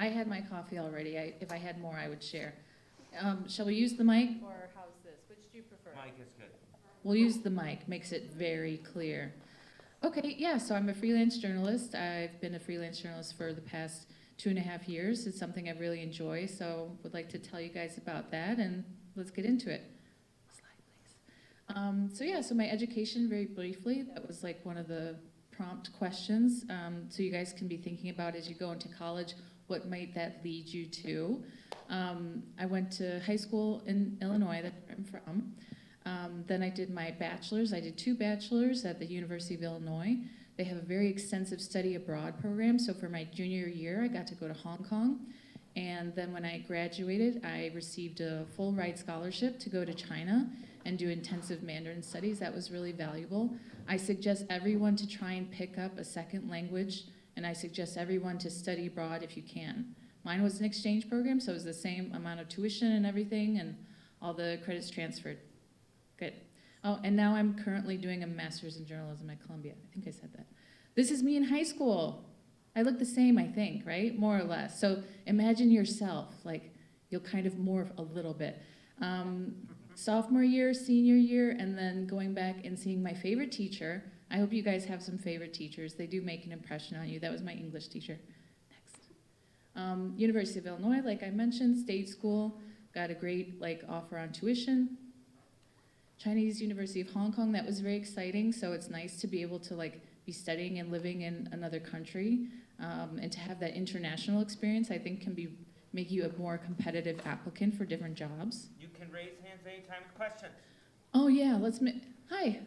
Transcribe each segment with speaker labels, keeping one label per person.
Speaker 1: I had my coffee already. If I had more, I would share. Shall we use the mic, or how's this? Which do you prefer?
Speaker 2: Mic is good.
Speaker 1: We'll use the mic. Makes it very clear. Okay, yeah, so I'm a freelance journalist. I've been a freelance journalist for the past 2.5 years. It's something I really enjoy, so would like to tell you guys about that, and let's get into it. Slide, please. So my education, very briefly, that was like one of the prompt questions. So you guys can be thinking about as you go into college, what might that lead you to? I went to high school in Illinois, that's where I'm from. Then I did my bachelor's. I did 2 bachelors at the University of Illinois. They have a very extensive study abroad program. So for my junior year, I got to go to Hong Kong. And then when I graduated, I received a full ride scholarship to go to China and do intensive Mandarin studies. That was really valuable. I suggest everyone to try and pick up a second language, and I suggest everyone to study abroad if you can. Mine was an exchange program, so it was the same amount of tuition and everything, and all the credits transferred. Good. Oh, and now I'm currently doing a master's in journalism at Columbia. I think I said that. This is me in high school. I look the same, I think, right? More or less. So imagine yourself, like you'll kind of morph a little bit. Sophomore year, senior year, and then going back and seeing my favorite teacher. I hope you guys have some favorite teachers. They do make an impression on you. That was my English teacher. Next. University of Illinois, like I mentioned, state school. Got a great offer on tuition. Chinese University of Hong Kong, that was very exciting. So it's nice to be able to be studying and living in another country, and to have that international experience, I think can make you a more competitive applicant for different jobs.
Speaker 2: You can raise hands anytime with questions.
Speaker 1: Oh yeah, hi.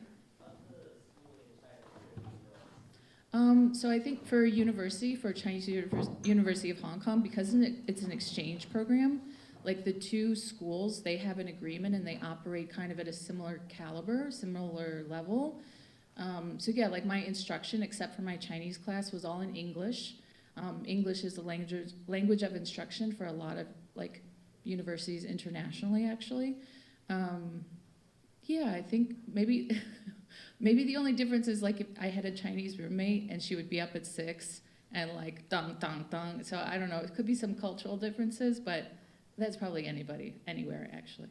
Speaker 1: So I think for Chinese University of Hong Kong, because it's an exchange program, like the 2 schools, they have an agreement and they operate kind of at a similar caliber, similar level. So yeah, like my instruction, except for my Chinese class, was all in English. English is the language of instruction for a lot of universities internationally, actually. Yeah, I think maybe the only difference is if I had a Chinese roommate and she would be up at 6 and dong dong dong. So I don't know. It could be some cultural differences, but that's probably anywhere actually.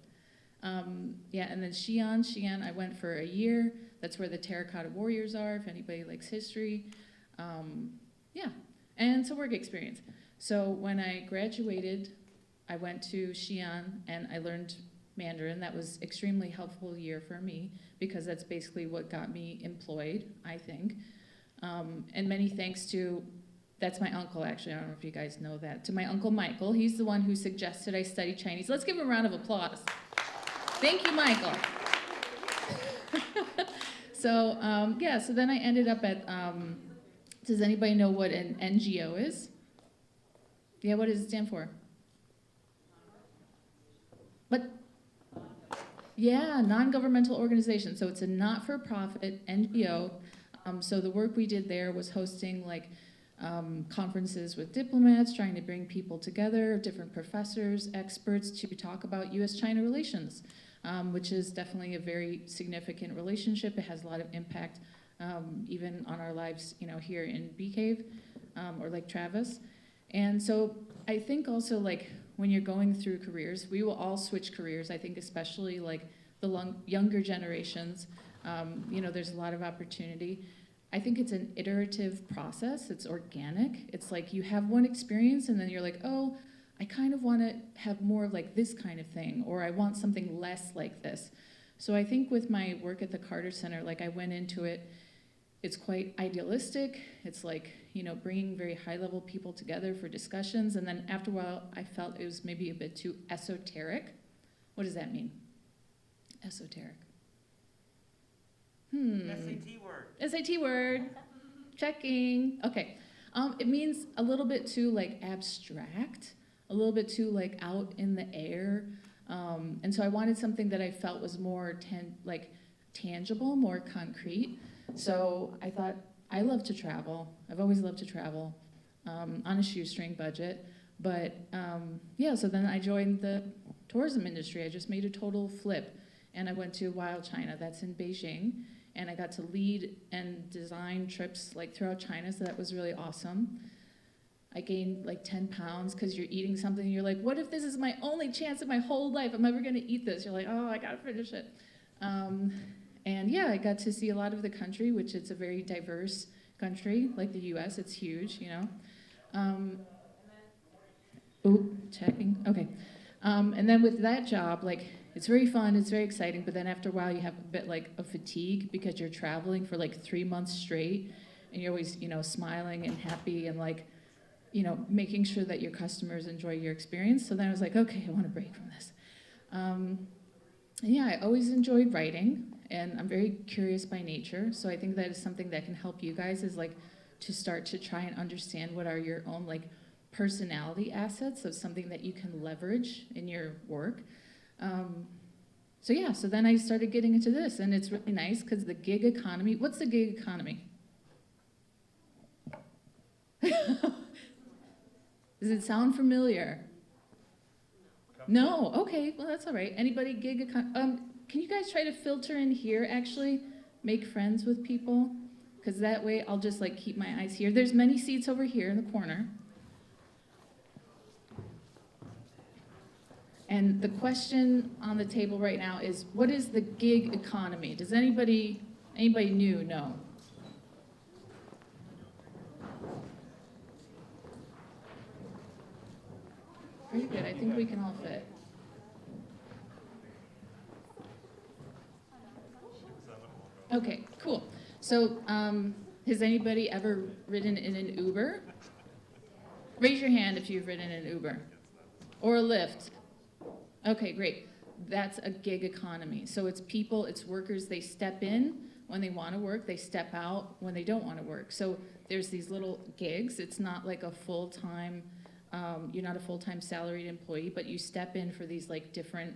Speaker 1: Yeah, and then Xi'an, I went for a year. That's where the Terracotta Warriors are, if anybody likes history. Yeah, and so work experience. So when I graduated, I went to Xi'an and I learned Mandarin. That was extremely helpful year for me because that's basically what got me employed, I think. And many thanks to, that's my uncle actually, I don't know if you guys know that, to my Uncle Michael. He's the one who suggested I study Chinese. Let's give him a round of applause. Thank you, Michael. So so then I ended up at, does anybody know what an NGO is? Yeah, what does it stand for? What? Yeah, non-governmental organization. So it's a not-for-profit NGO. So the work we did there was hosting conferences with diplomats, trying to bring people together, different professors, experts to talk about U.S.-China relations, which is definitely a very significant relationship. It has a lot of impact even on our lives, here in Bee Cave or Lake Travis. And so I think also when you're going through careers, we will all switch careers. I think especially the younger generations, there's a lot of opportunity. I think it's an iterative process. It's organic. It's you have one experience and then you're oh, I kind of want to have more of this kind of thing, or I want something less like this. So I think with my work at the Carter Center, I went into it, it's quite idealistic. It's bringing very high-level people together for discussions, and then after a while, I felt it was maybe a bit too esoteric. What does that mean? Esoteric.
Speaker 2: SAT word.
Speaker 1: SAT word. Checking. Okay. It means a little bit too abstract, a little bit too out in the air, and so I wanted something that I felt was more tangible, more concrete. So I thought, I love to travel. I've always loved to travel on a shoestring budget. But so then I joined the tourism industry. I just made a total flip. And I went to Wild China, that's in Beijing. And I got to lead and design trips throughout China, so that was really awesome. I gained like 10 pounds because you're eating something and you're like, what if this is my only chance in my whole life? I'm ever gonna eat this. You're like, oh, I gotta finish it. And yeah, I got to see a lot of the country, which it's a very diverse country, like the US, it's huge, you know. Checking, okay. And then with that job, like, it's very fun, it's very exciting, but then after a while you have a bit like of fatigue because you're traveling for like 3 months straight, and you're always, you know, smiling and happy and like, you know, making sure that your customers enjoy your experience. So then I was like, okay, I want a break from this. Yeah, I always enjoyed writing, and I'm very curious by nature, so I think that is something that can help you guys, is like to start to try and understand what are your own like personality assets of something that you can leverage in your work. So yeah, so then I started getting into this, and it's really nice because the gig economy, what's the gig economy? Does it sound familiar? No, okay, well that's all right. Anybody gig econ, can you guys try to filter in here actually? Make friends with people? Because that way I'll just like keep my eyes here. There's many seats over here in the corner. And the question on the table right now is, what is the gig economy? Does anybody new know? Pretty good, I think we can all fit. Okay, cool. So, has anybody ever ridden in an Uber? Raise your hand if you've ridden in an Uber. Or a Lyft. Okay, great. That's a gig economy. So it's people, it's workers, they step in when they want to work, they step out when they don't want to work. So there's these little gigs. It's not like a full-time, you're not a full-time salaried employee, but you step in for these like different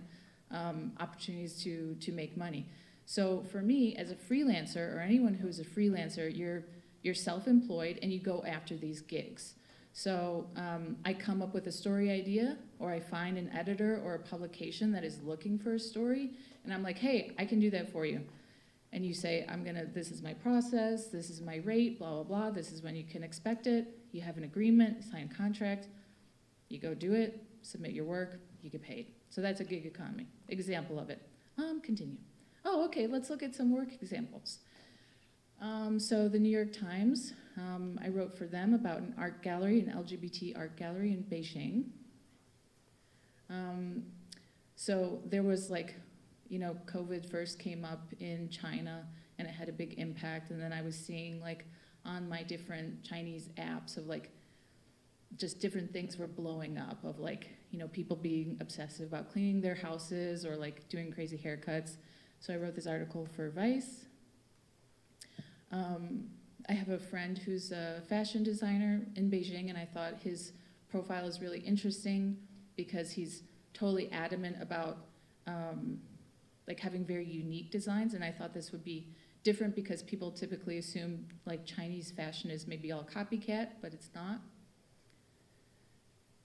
Speaker 1: opportunities to make money. So for me, as a freelancer, or anyone who's a freelancer, you're self-employed and you go after these gigs. So I come up with a story idea, or I find an editor or a publication that is looking for a story, and I'm like, hey, I can do that for you. And you say, this is my process, this is my rate, blah, blah, blah, this is when you can expect it, you have an agreement, sign a contract, you go do it, submit your work, you get paid. So that's a gig economy, example of it. Continue. Oh, okay, let's look at some work examples. So the New York Times, I wrote for them about an art gallery, an LGBT art gallery in Beijing. So there was like, you know, COVID first came up in China and it had a big impact, and then I was seeing like on my different Chinese apps of like, just different things were blowing up of like, you know, people being obsessive about cleaning their houses or like doing crazy haircuts. So I wrote this article for Vice. I have a friend who's a fashion designer in Beijing, and I thought his profile is really interesting because he's totally adamant about like having very unique designs, and I thought this would be different because people typically assume like Chinese fashion is maybe all copycat, but it's not.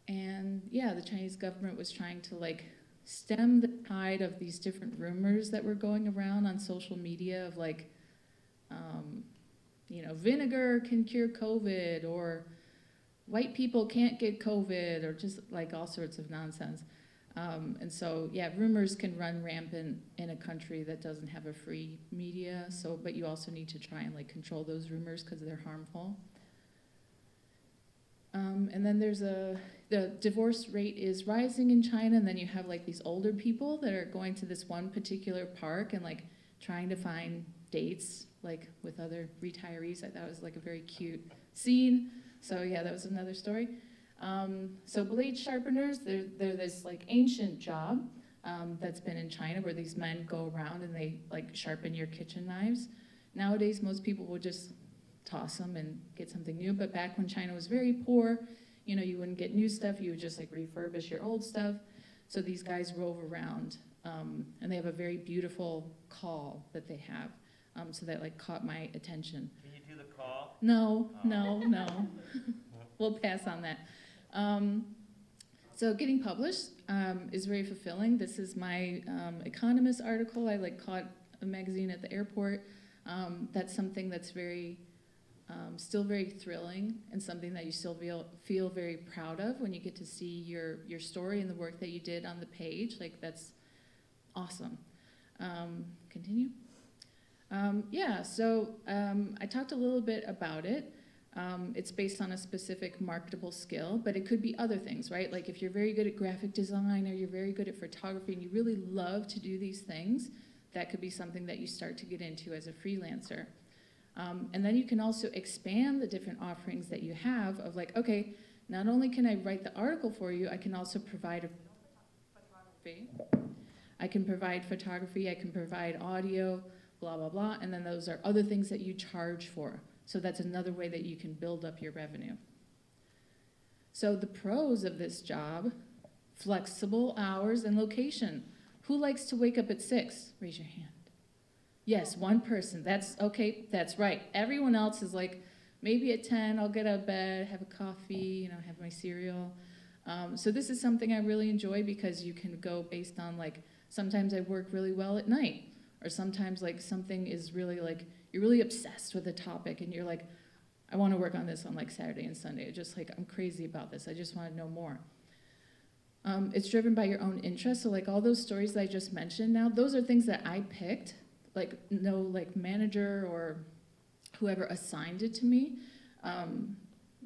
Speaker 1: And yeah, the Chinese government was trying to like stem the tide of these different rumors that were going around on social media of like, you know, vinegar can cure COVID, or white people can't get COVID, or just like all sorts of nonsense. And so, yeah, rumors can run rampant in a country that doesn't have a free media. So, but you also need to try and like control those rumors because they're harmful. And then there's the divorce rate is rising in China, and then you have like these older people that are going to this one particular park and like trying to find dates like with other retirees. I thought it was like a very cute scene. So yeah, that was another story. So blade sharpeners, they're this like ancient job that's been in China where these men go around and they like sharpen your kitchen knives. Nowadays, most people would just toss them and get something new. But back when China was very poor, you know, you wouldn't get new stuff. You would just like refurbish your old stuff. So these guys rove around, and they have a very beautiful call that they have. So that like caught my attention.
Speaker 2: Can you do the call?
Speaker 1: No. We'll pass on that. So getting published is very fulfilling. This is my Economist article. I like caught a magazine at the airport. That's something that's very still very thrilling and something that you still feel very proud of when you get to see your story and the work that you did on the page. Like, that's awesome. Continue. I talked a little bit about it. It's based on a specific marketable skill, but it could be other things, right? Like if you're very good at graphic design or you're very good at photography and you really love to do these things, that could be something that you start to get into as a freelancer. And then you can also expand the different offerings that you have of like, okay, not only can I write the article for you, I can also provide photography. I can provide photography, I can provide audio, blah, blah, blah, and then those are other things that you charge for. So that's another way that you can build up your revenue. So the pros of this job: flexible hours and location. Who likes to wake up at 6? Raise your hand. Yes, one person. That's okay, that's right. Everyone else is like, maybe at 10 I'll get out of bed, have a coffee, have my cereal. So this is something I really enjoy because you can go based on like, sometimes I work really well at night, or sometimes like something is really like, you're really obsessed with a topic and you're like, I want to work on this on like Saturday and Sunday. Just like, I'm crazy about this. I just want to know more. It's driven by your own interests. So like all those stories that I just mentioned now, those are things that I picked. Like no like manager or whoever assigned it to me.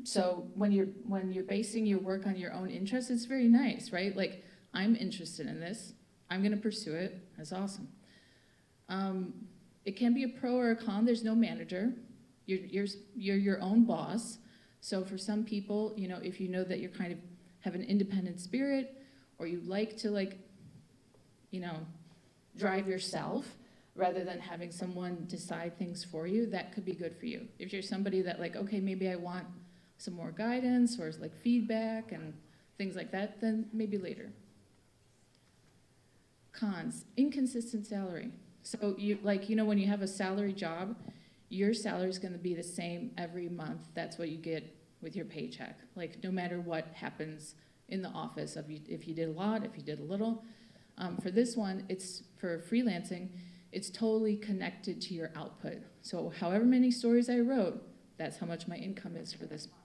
Speaker 1: So when you're basing your work on your own interests, it's very nice, right? Like, I'm interested in this. I'm going to pursue it. That's awesome. It can be a pro or a con. There's no manager. You're your own boss. So for some people, if you know that you're kind of have an independent spirit, or you like to drive yourself rather than having someone decide things for you, that could be good for you. If you're somebody that like, okay, maybe I want some more guidance or like feedback and things like that, then maybe later. Cons: inconsistent salary. So when you have a salary job, your salary is going to be the same every month. That's what you get with your paycheck. Like no matter what happens in the office, if you did a lot, if you did a little. For this one, it's for freelancing, it's totally connected to your output. So however many stories I wrote, that's how much my income is for this month.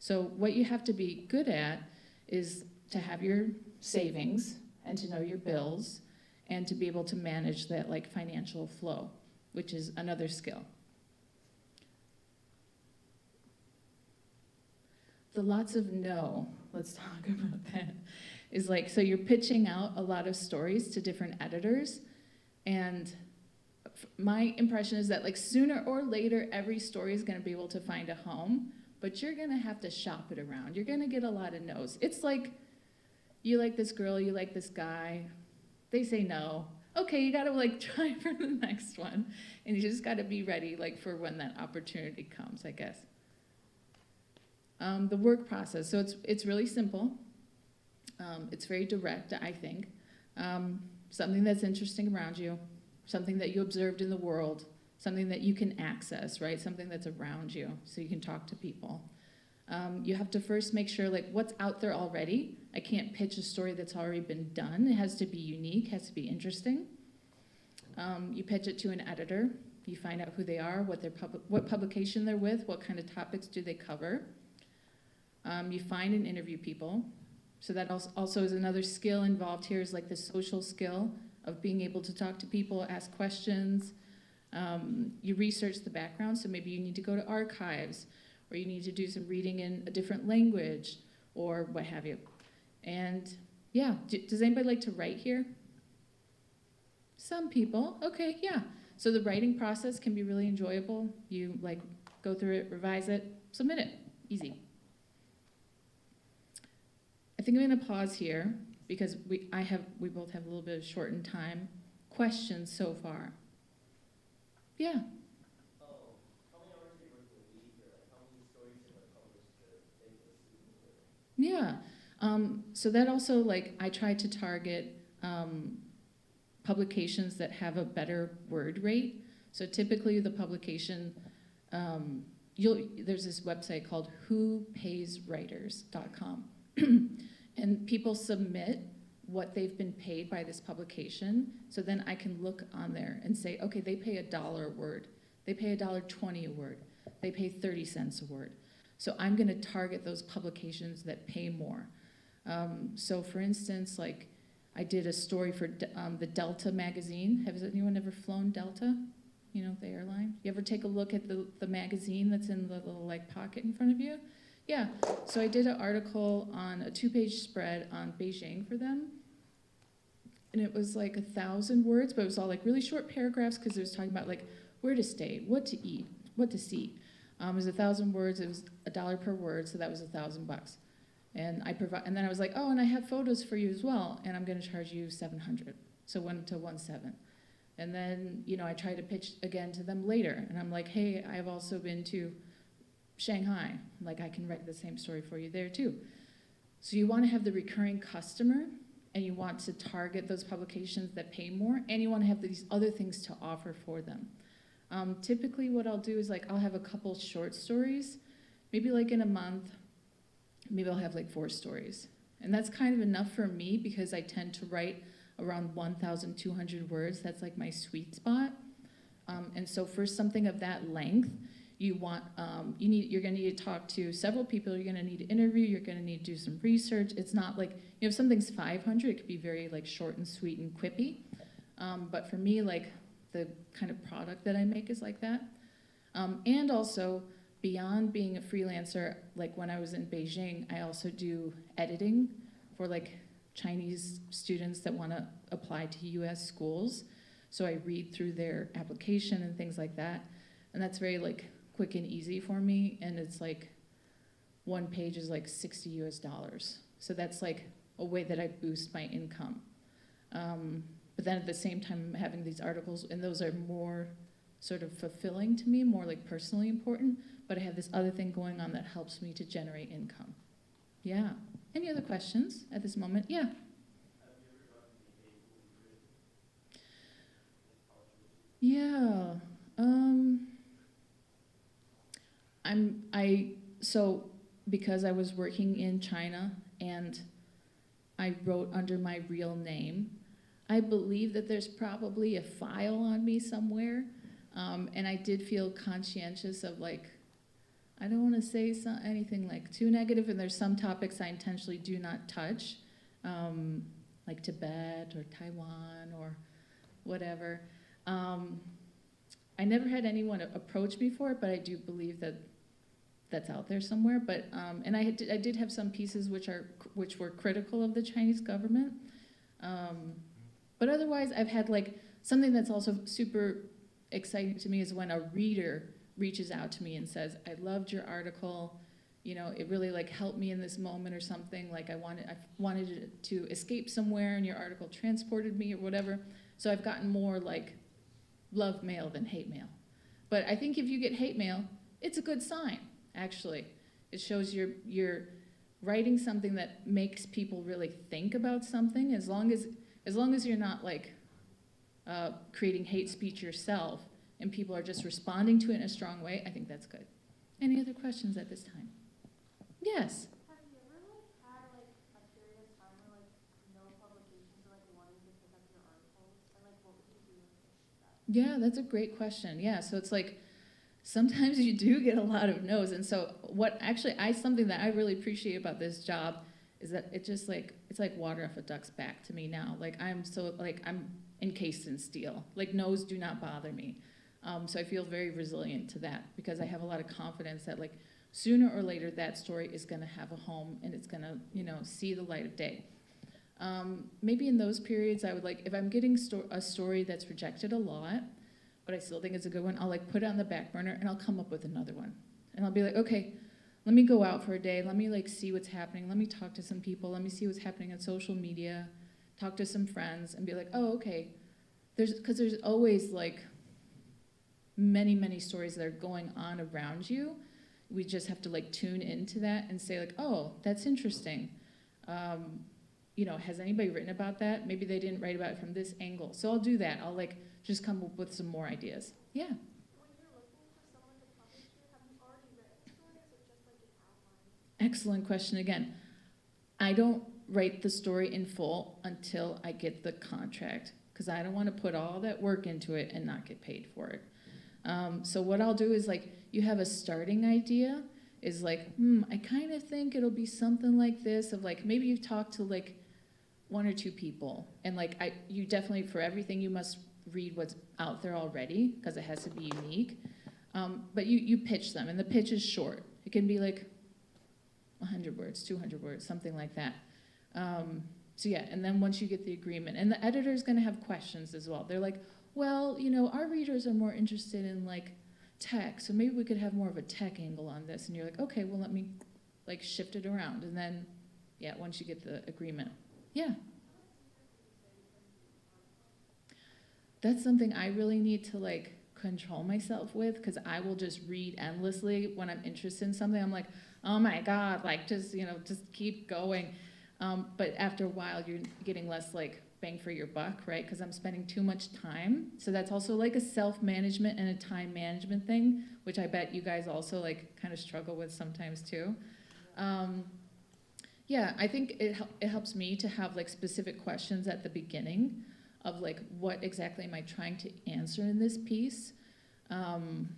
Speaker 1: So what you have to be good at is to have your savings and to know your bills and to be able to manage that like financial flow, which is another skill. The lots of no, let's talk about that, is like, so you're pitching out a lot of stories to different editors, and my impression is that like sooner or later, every story is gonna be able to find a home, but you're gonna have to shop it around. You're gonna get a lot of no's. It's like, you like this girl, you like this guy, they say no. Okay, you gotta like try for the next one. And you just gotta be ready like for when that opportunity comes, I guess. The work process, so it's really simple. It's very direct, I think. Something that's interesting around you, something that you observed in the world, something that you can access, right? Something that's around you so you can talk to people. You have to first make sure like what's out there already. I can't pitch a story that's already been done. It has to be unique, has to be interesting. You pitch it to an editor. You find out who they are, what publication they're with, what kind of topics do they cover. You find and interview people. So that also is another skill involved here, is like the social skill of being able to talk to people, ask questions. You research the background, so maybe you need to go to archives, or you need to do some reading in a different language, or what have you. And yeah, does anybody like to write here? Some people, okay, yeah. So the writing process can be really enjoyable. You like go through it, revise it, submit it, easy. I think I'm gonna pause here because we both have a little bit of shortened time. Questions so far? Yeah. Yeah, so that also, like, I try to target publications that have a better word rate. So typically the publication, there's this website called whopayswriters.com. And people submit what they've been paid by this publication. So then I can look on there and say, okay, they pay $1 a word. They pay $1.20 a word. they pay 30 cents a word. So I'm going to target those publications that pay more. So for instance, like I did a story for the Delta magazine. Has anyone ever flown Delta? You know, the airline? You ever take a look at the magazine that's in the little like pocket in front of you? Yeah, so I did an article on a 2-page spread on Beijing for them. And it was like 1,000 words, but it was all like really short paragraphs because it was talking about like where to stay, what to eat, what to see. It was 1,000 words, it was $1 per word, so that was $1,000. And and then I was like, oh, and I have photos for you as well, and I'm gonna charge you $700. So went to 1.7. And then, you know, I tried to pitch again to them later, and I'm like, hey, I've also been to Shanghai. Like, I can write the same story for you there too. So you want to have the recurring customer, and you want to target those publications that pay more, and you want to have these other things to offer for them. Typically what I'll do is like, I'll have a couple short stories, maybe like in a month, maybe I'll have like 4 stories. And that's kind of enough for me because I tend to write around 1,200 words. That's like my sweet spot. And so for something of that length, you want, you're gonna need to talk to several people, you're gonna need to interview, you're gonna need to do some research. It's not like, you know, if something's 500, it could be very like short and sweet and quippy. But for me, like the kind of product that I make is like that. And also, beyond being a freelancer, like when I was in Beijing, I also do editing for like Chinese students that want to apply to US schools. So I read through their application and things like that. And that's very like quick and easy for me. And it's like 1 page is like $60 US. So that's like a way that I boost my income. But then at the same time, I'm having these articles, and those are more sort of fulfilling to me, more like personally important. But I have this other thing going on that helps me to generate income. Yeah. Any other questions at this moment? Yeah. Yeah. So because I was working in China and I wrote under my real name, I believe that there's probably a file on me somewhere. And I did feel conscientious of like, I don't want to say anything like too negative, and there's some topics I intentionally do not touch, like Tibet or Taiwan or whatever. I never had anyone approach me for it, but I do believe that that's out there somewhere. But and I did have some pieces which were critical of the Chinese government. But otherwise, I've had like something that's also super exciting to me is when a reader reaches out to me and says, I loved your article, you know, it really like helped me in this moment or something, like I wanted to escape somewhere and your article transported me or whatever. So I've gotten more like love mail than hate mail. But I think if you get hate mail, it's a good sign, actually. It shows you're writing something that makes people really think about something, as long as you're not like creating hate speech yourself, and people are just responding to it in a strong way, I think that's good. Any other questions at this time? Yes?
Speaker 3: Have you ever had a period of time where no publications are wanting to pick up your articles? And what would you do with that?
Speaker 1: Yeah, that's a great question. Yeah, so it's like sometimes you do get a lot of no's, and so something that I really appreciate about this job is that it's like water off a duck's back to me now. I'm encased in steel. No's do not bother me. So I feel very resilient to that because I have a lot of confidence that sooner or later that story is going to have a home and it's going to see the light of day. Maybe in those periods I would if I'm getting a story that's rejected a lot, but I still think it's a good one, I'll put it on the back burner and I'll come up with another one. And I'll be like, okay, let me go out for a day, let me see what's happening, let me talk to some people, let me see what's happening on social media, talk to some friends and be like, oh, okay. Because there's always many stories that are going on around you. We just have to tune into that and say oh, that's interesting. Has anybody written about that? Maybe they didn't write about it from this angle. So I'll do that. I'll just come up with some more ideas. Yeah.
Speaker 3: When you're looking for someone to publish you, have you already written stories or just an outline?
Speaker 1: Excellent question again. I don't write the story in full until I get the contract because I don't want to put all that work into it and not get paid for it. So what I'll do is you have a starting idea, is like, I kind of think it'll be something like this, of like, maybe you've talked to like 1 or 2 people, and like, you definitely, for everything, you must read what's out there already, because it has to be unique. But you pitch them, and the pitch is short. It can be like 100 words, 200 words, something like that. So yeah, and then once you get the agreement, and the editor's gonna have questions as well. They're like, well, our readers are more interested in like tech, so maybe we could have more of a tech angle on this. And you're like, okay, well, let me like shift it around. And then, yeah, once you get the agreement. Yeah. That's something I really need to like control myself with, because I will just read endlessly when I'm interested in something. I'm like, oh my God, like just keep going. But after a while, you're getting less like bang for your buck, right? Because I'm spending too much time. So that's also like a self-management and a time management thing, which I bet you guys also like kind of struggle with sometimes too. Yeah, I think it helps me to have like specific questions at the beginning of like, what exactly am I trying to answer in this piece? And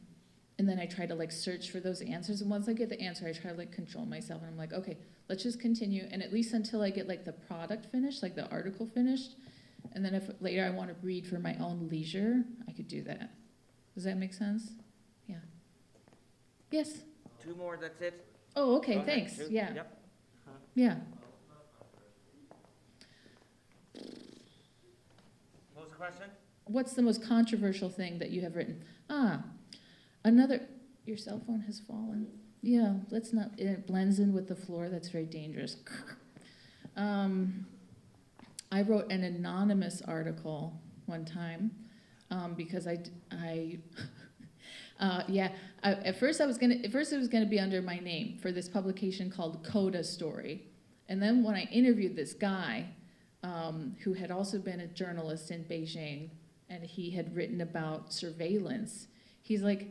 Speaker 1: then I try to like search for those answers. And once I get the answer, I try to like control myself. And I'm like, okay, let's just continue. And at least until I get like the product finished, like the article finished. And then if later I want to read for my own leisure, I could do that. Does that make sense? Yeah. Yes?
Speaker 2: 2 more, that's it.
Speaker 1: Oh, okay,
Speaker 2: Go ahead,
Speaker 1: thanks.
Speaker 2: 2.
Speaker 1: Yeah.
Speaker 2: Yep.
Speaker 1: Yeah.
Speaker 2: What was the question?
Speaker 1: What's the most controversial thing that you have written? Your cell phone has fallen. Yeah, let's not, it blends in with the floor. That's very dangerous. I wrote an anonymous article one time because at first it was gonna be under my name for this publication called Coda Story. And then when I interviewed this guy who had also been a journalist in Beijing, and he had written about surveillance, he's like,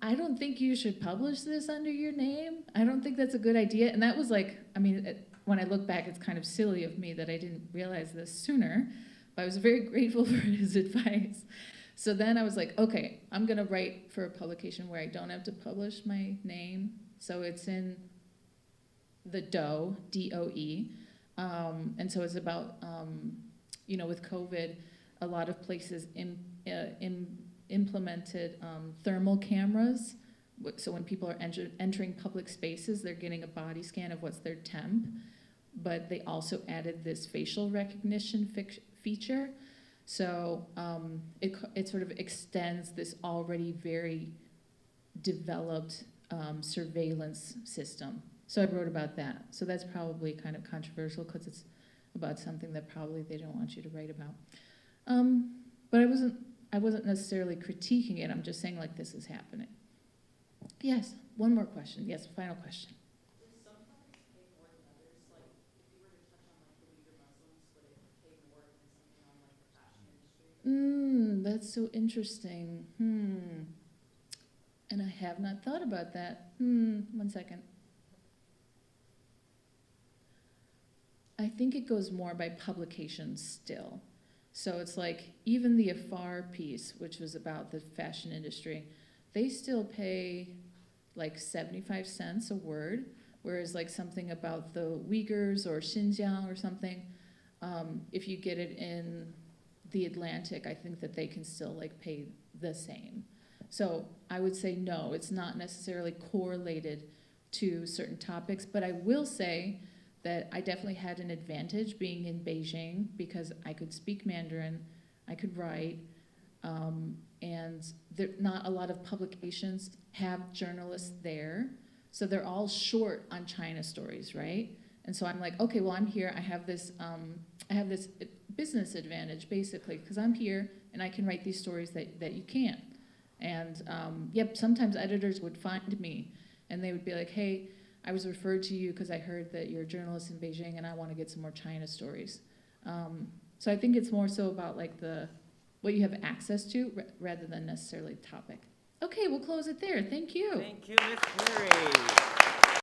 Speaker 1: I don't think you should publish this under your name. I don't think that's a good idea. And that was like, when I look back, it's kind of silly of me that I didn't realize this sooner, but I was very grateful for his advice. So then I was like, okay, I'm gonna write for a publication where I don't have to publish my name. So it's in the DOE, D-O-E. And so it's about, with COVID, a lot of places implemented thermal cameras. So when people are entering public spaces, they're getting a body scan of what's their temp. But they also added this facial recognition feature. So it sort of extends this already very developed surveillance system. So I wrote about that. So that's probably kind of controversial because it's about something that probably they don't want you to write about. But I wasn't necessarily critiquing it. I'm just saying like this is happening. Yes, one more question. Yes, final question.
Speaker 3: Does some topics pay more than others? Like, if you were to touch on like the Uyghur Muslims, would it pay more than something on like the fashion industry?
Speaker 1: That's so interesting. And I have not thought about that. 1 second. I think it goes more by publication still. So it's like, even the Afar piece, which was about the fashion industry, they still pay like 75 cents a word, whereas like something about the Uyghurs or Xinjiang or something, if you get it in the Atlantic, I think that they can still like pay the same. So I would say no, it's not necessarily correlated to certain topics, but I will say that I definitely had an advantage being in Beijing because I could speak Mandarin, I could write, and not a lot of publications have journalists there, so they're all short on China stories, right? And so I'm like, okay, well I'm here, I have this business advantage basically because I'm here and I can write these stories that you can't. And sometimes editors would find me and they would be like, hey, I was referred to you because I heard that you're a journalist in Beijing and I want to get some more China stories. So I think it's more so about like what you have access to rather than necessarily the topic. Okay, we'll close it there. Thank you.
Speaker 2: Thank you, Ms. Cleary.